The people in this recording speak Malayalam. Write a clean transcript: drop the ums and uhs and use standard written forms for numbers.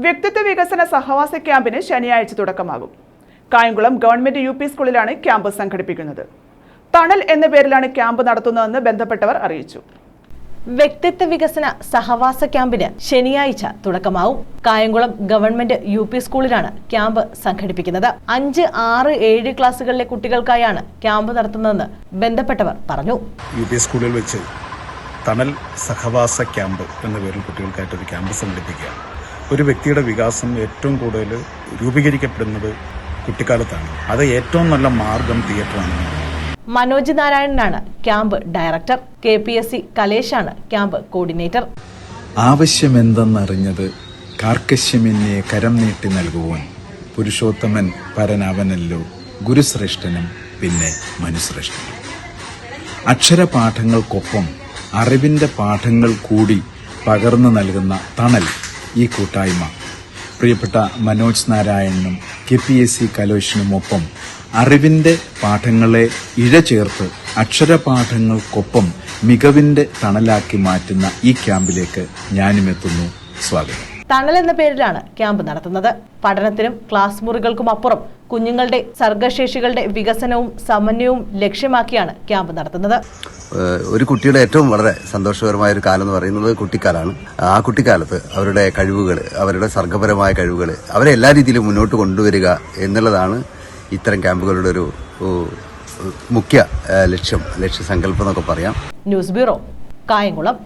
വ്യക്തിത്വ വികസന സഹവാസ ക്യാമ്പിന് ശനിയാഴ്ച തുടക്കമാകും. കായംകുളം ഗവൺമെന്റ് UP സ്കൂളിലാണ് ക്യാമ്പ് സംഘടിപ്പിക്കുന്നത്. തണൽ എന്ന പേരിലാണ് ക്യാമ്പ് നടത്തുന്നതെന്ന് ബന്ധപ്പെട്ടവർ അറിയിച്ചു. വ്യക്തിത്വ വികസന സഹവാസ ക്യാമ്പിന് ശനിയാഴ്ച തുടക്കമാവും. കായംകുളം ഗവൺമെന്റ് UP സ്കൂളിലാണ് ക്യാമ്പ് സംഘടിപ്പിക്കുന്നത്. 5, 6, 7 ക്ലാസുകളിലെ കുട്ടികൾക്കായാണ് ക്യാമ്പ് നടത്തുന്നതെന്ന് ബന്ധപ്പെട്ടവർ പറഞ്ഞു. UP സ്കൂളിൽ വെച്ച് തണൽ സഹവാസ ക്യാമ്പ് എന്ന പേരിൽ കുട്ടികൾക്കായിട്ട് ഒരു ക്യാമ്പ് സംഘടിപ്പിക്കുകയാണ്. ഒരു വ്യക്തിയുടെ വികാസം ഏറ്റവും കൂടുതൽ രൂപീകരിക്കപ്പെടുന്നത് കുട്ടിക്കാലത്താണ്. അത് ഏറ്റവും നല്ല മാർഗം തിയേറ്ററാണ്. മനോജ് നാരായണനാണ് ക്യാമ്പ് ഡയറക്ടർ. KPSC കലേഷാണ് ക്യാമ്പ് കോർഡിനേറ്റർ. ആവശ്യമെന്തെന്നറിഞ്ഞത് കാർക്കശ്യമെന്നെ കരം നീട്ടി നൽകുവാൻ പുരുഷോത്തമൻ പരനവനല്ലോ ഗുരുശ്രേഷ്ഠനും പിന്നെ മനുശ്രേഷ്ഠനും. അക്ഷരപാഠങ്ങൾക്കൊപ്പം അറിവിൻ്റെ പാഠങ്ങൾ കൂടി പകർന്നു നൽകുന്ന തണൽ ഈ കൂട്ടായ്മ പ്രിയപ്പെട്ട മനോജ് നാരായണനും KPSC കലോഷിനുമൊപ്പം അറിവിൻ്റെ പാഠങ്ങളെ ഇഴചേർത്ത് അക്ഷരപാഠങ്ങൾക്കൊപ്പം മികവിൻ്റെ തണലാക്കി മാറ്റുന്ന ഈ ക്യാമ്പിലേക്ക് ഞാനും എത്തുന്നു. സ്വാഗതം. തണൽ എന്ന പേരിലാണ് ക്യാമ്പ് നടത്തുന്നത്. പഠനത്തിനും ക്ലാസ് മുറികൾക്കും അപ്പുറം കുഞ്ഞുങ്ങളുടെ സർഗശേഷികളുടെ വികസനവും സമന്വയവും ലക്ഷ്യമാക്കിയാണ് ക്യാമ്പ് നടത്തുന്നത്. ഒരു കുട്ടിയുടെ ഏറ്റവും വളരെ സന്തോഷകരമായ ഒരു കാലം എന്ന് പറയുന്നത് കുട്ടിക്കാലാണ്. ആ കുട്ടിക്കാലത്ത് അവരുടെ കഴിവുകൾ, അവരുടെ സർഗപരമായ കഴിവുകൾ, അവരെ എല്ലാ രീതിയിലും മുന്നോട്ട് കൊണ്ടുവരിക എന്നുള്ളതാണ് ഇത്തരം ക്യാമ്പുകളുടെ ഒരു മുഖ്യ ലക്ഷ്യസങ്കല്പം എന്നൊക്കെ പറയാം. News bureau, Kayamkulam.